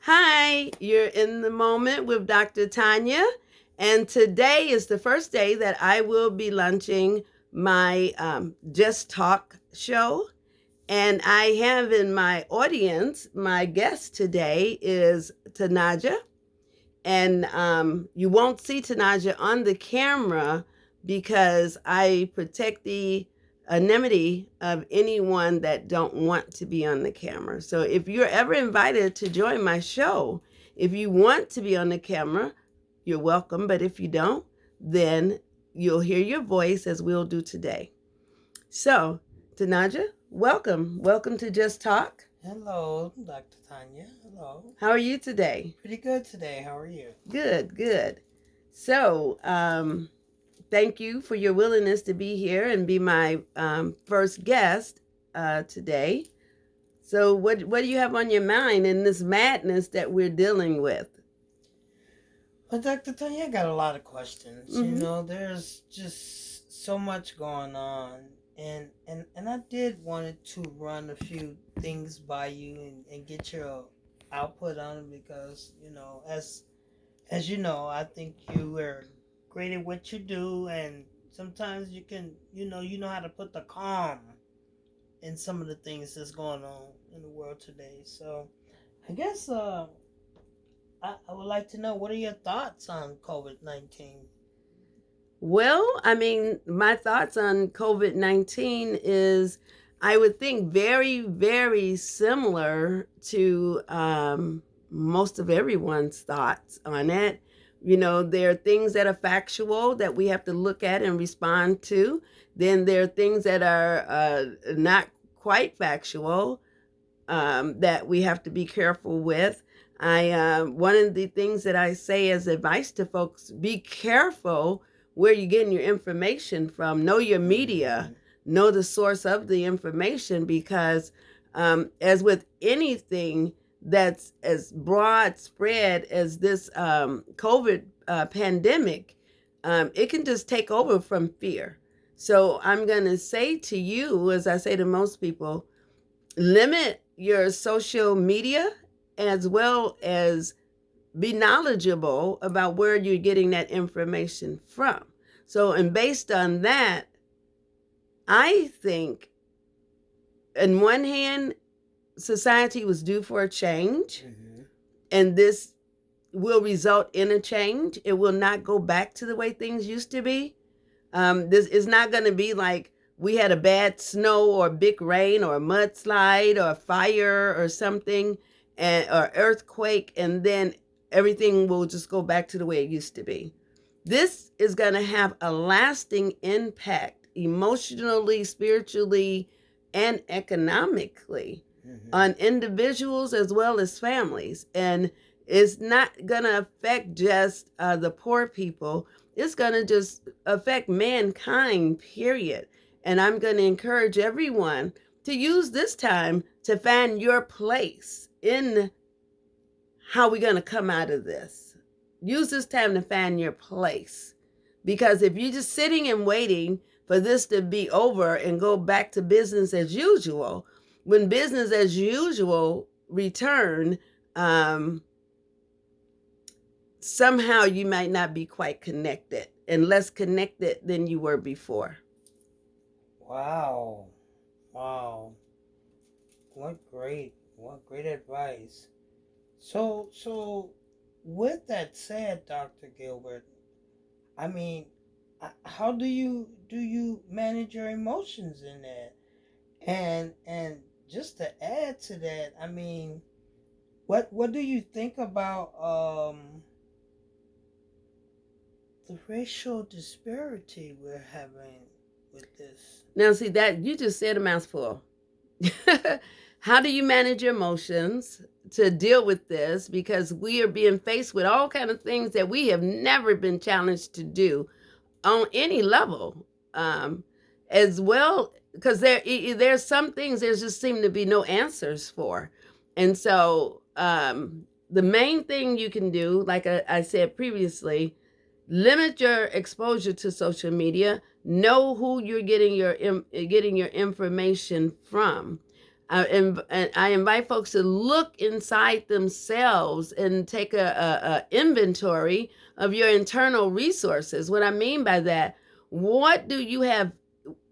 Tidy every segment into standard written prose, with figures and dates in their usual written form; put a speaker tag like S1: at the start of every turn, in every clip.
S1: Hi, you're in the moment with Dr. Tanya, and today is the first day that I will be launching my Just Talk show. And I have in my audience, my guest today is Tanaja. And you won't see Tanaja on the camera because I protect the anonymity of anyone that don't want to be on the camera. So if you're ever invited to join my show, if you want to be on the camera, you're welcome. But if you don't, then you'll hear your voice as we'll do today. So, Tanaja, welcome. Welcome to Just Talk.
S2: Hello, Dr. Tanya. Hello.
S1: How are you today?
S2: Pretty good today. How are you?
S1: Good, good. So, thank you for your willingness to be here and be my first guest today. So, what do you have on your mind in this madness that we're dealing with?
S2: Well, Dr. Tanya, I got a lot of questions.
S1: Mm-hmm.
S2: There's just so much going on. And I did wanted to run a few things by you and get your output on it because, as you know, I think you are great at what you do, and sometimes you can, you know how to put the calm in some of the things that's going on in the world today. So I guess I would like to know, what are your thoughts on COVID-19?
S1: Well, I mean, my thoughts on COVID 19 is I would think very, very similar to most of everyone's thoughts on it. You know, there are things that are factual that we have to look at and respond to. Then there are things that are not quite factual that we have to be careful with. One of the things that I say as advice to folks: be careful where you're getting your information from. Know your media, know the source of the information, because as with anything that's as broad spread as this COVID pandemic, it can just take over from fear. So I'm going to say to you, as I say to most people, limit your social media as well as be knowledgeable about where you're getting that information from. So, and based on that, I think, in one hand, society was due for a change, and this will result in a change. It will not go back to the way things used to be. This is not going to be like we had a bad snow or big rain or a mudslide or fire or something, or earthquake, and then everything will just go back to the way it used to be. This is going to have a lasting impact emotionally, spiritually, and economically on individuals as well as families. And it's not going to affect just the poor people, it's going to just affect mankind, period. And I'm going to encourage everyone to use this time to find your place in how we're going to come out of this. Use this time to find your place. Because if you're just sitting and waiting for this to be over and go back to business as usual, when business as usual return, somehow you might not be quite connected and less connected than you were before.
S2: Wow. Wow. What great advice. So with that said, Dr. Gilbert, I mean, how do you manage your emotions in that? And just to add to that, I mean, what do you think about the racial disparity we're having with this?
S1: Now, see that you just said a mouthful. How do you manage your emotions to deal with this? Because we are being faced with all kind of things that we have never been challenged to do on any level, as well. Because there's some things there just seem to be no answers for, and so the main thing you can do, like I said previously, limit your exposure to social media. Know who you're getting your information from. And I invite folks to look inside themselves and take a inventory of your internal resources. What I mean by that, what do you have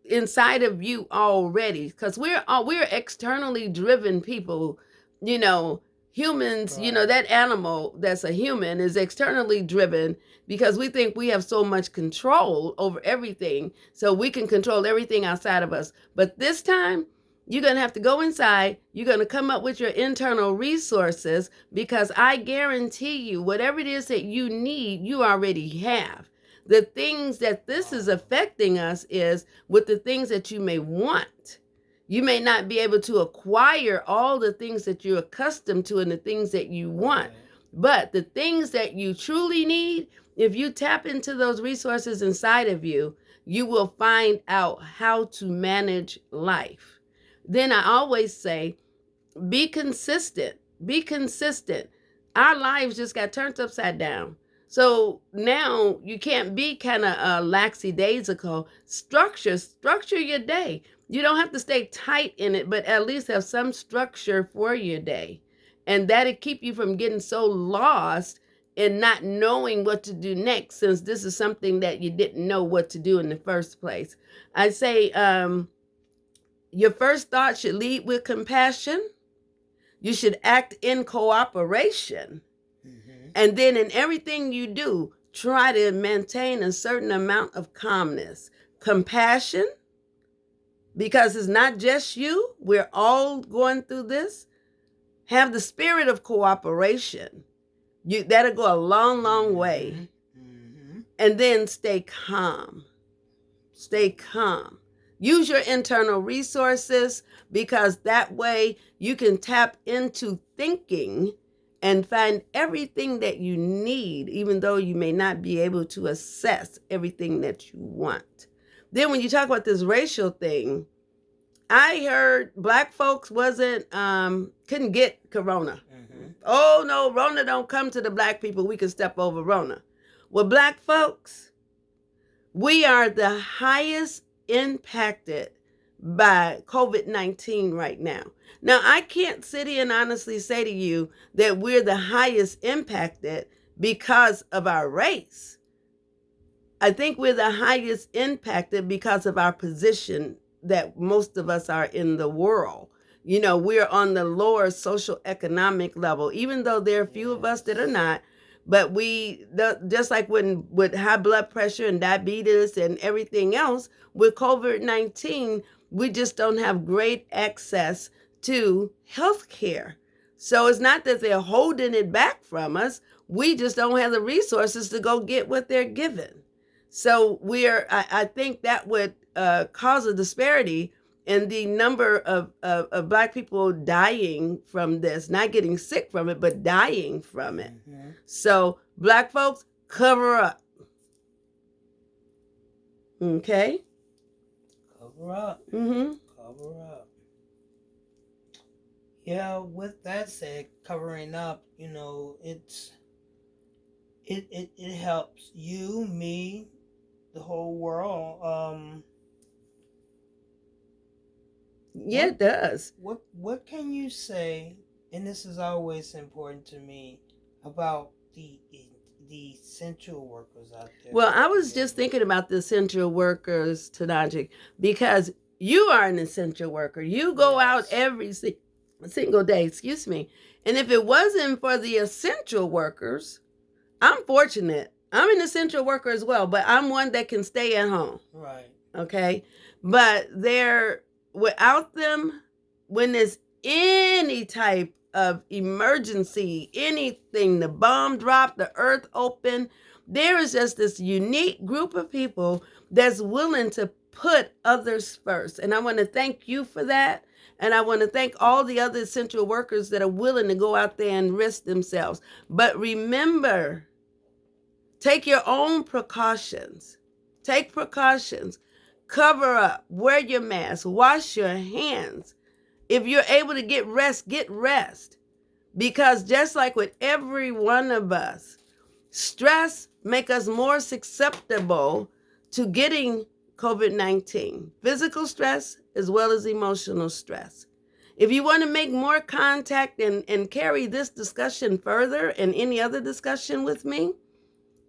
S1: inside of you already? Because we're externally driven people, you know. Humans, you know,
S2: Right.
S1: that animal that's a human is externally driven because we think we have so much control over everything, so we can control everything outside of us. But this time, you're going to have to go inside. You're going to come up with your internal resources, because I guarantee you, whatever it is that you need, you already have. The things that this is affecting us is with the things that you may want. You may not be able to acquire all the things that you're accustomed to and the things that you want.
S2: Right.
S1: But the things that you truly need, if you tap into those resources inside of you, you will find out how to manage life. Then I always say, be consistent. Be consistent. Our lives just got turned upside down. So now you can't be kind of lackadaisical. Structure your day. You don't have to stay tight in it, but at least have some structure for your day. And that'll keep you from getting so lost and not knowing what to do next, since this is something that you didn't know what to do in the first place. I say your first thought should lead with compassion. You should act in cooperation.
S2: Mm-hmm.
S1: And then in everything you do, try to maintain a certain amount of calmness, compassion, because it's not just you. We're all going through this. Have the spirit of cooperation. That'll go a long, long way.
S2: Mm-hmm.
S1: And then stay calm. Stay calm. Use your internal resources, because that way you can tap into thinking and find everything that you need, even though you may not be able to assess everything that you want. Then when you talk about this racial thing, I heard Black folks couldn't get corona.
S2: Mm-hmm.
S1: Oh no, Rona don't come to the Black people. We can step over Rona. Well, Black folks, we are the highest impacted by COVID-19 right now. Now, I can't sit here and honestly say to you that we're the highest impacted because of our race. I think we're the highest impacted because of our position that most of us are in the world. You know, we're on the lower social economic level, even though there are a few of us that are not. But just like with high blood pressure and diabetes and everything else, with COVID-19, we just don't have great access to health care. So it's not that they're holding it back from us. We just don't have the resources to go get what they're given. So I think that would cause a disparity in the number of Black people dying from this, not getting sick from it, but dying from it.
S2: Mm-hmm.
S1: So Black folks, cover up. Okay?
S2: Cover up.
S1: Mm-hmm.
S2: Cover up. Yeah, with that said, covering up, you know, it helps you, me, the whole world.
S1: Yeah, it does.
S2: What can you say? And this is always important to me about the essential workers out there.
S1: Well, I was just thinking about the essential workers, Tanaji, because you are an essential worker. You go out every single day, excuse me. And if it wasn't for the essential workers, I'm fortunate. I'm an essential worker as well, but I'm one that can stay at home.
S2: Right.
S1: Okay. But without them, when there's any type of emergency, anything, the bomb drop, the earth open, there is just this unique group of people that's willing to put others first. And I want to thank you for that. And I want to thank all the other essential workers that are willing to go out there and risk themselves. But remember, take your own precautions. Take precautions. Cover up. Wear your mask. Wash your hands. If you're able to get rest, get rest. Because just like with every one of us, stress makes us more susceptible to getting COVID-19. Physical stress as well as emotional stress. If you want to make more contact and carry this discussion further and any other discussion with me,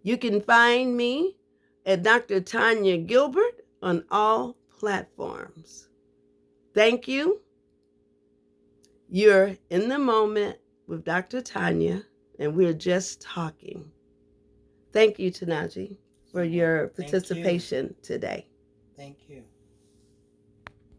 S1: you can find me at Dr. Tanya Gilbert on all platforms. Thank you. You're in the moment with Dr. Tanya, and we're just talking. Thank you, Tanaji, for your
S2: Thank you.
S1: participation today.
S2: Thank you.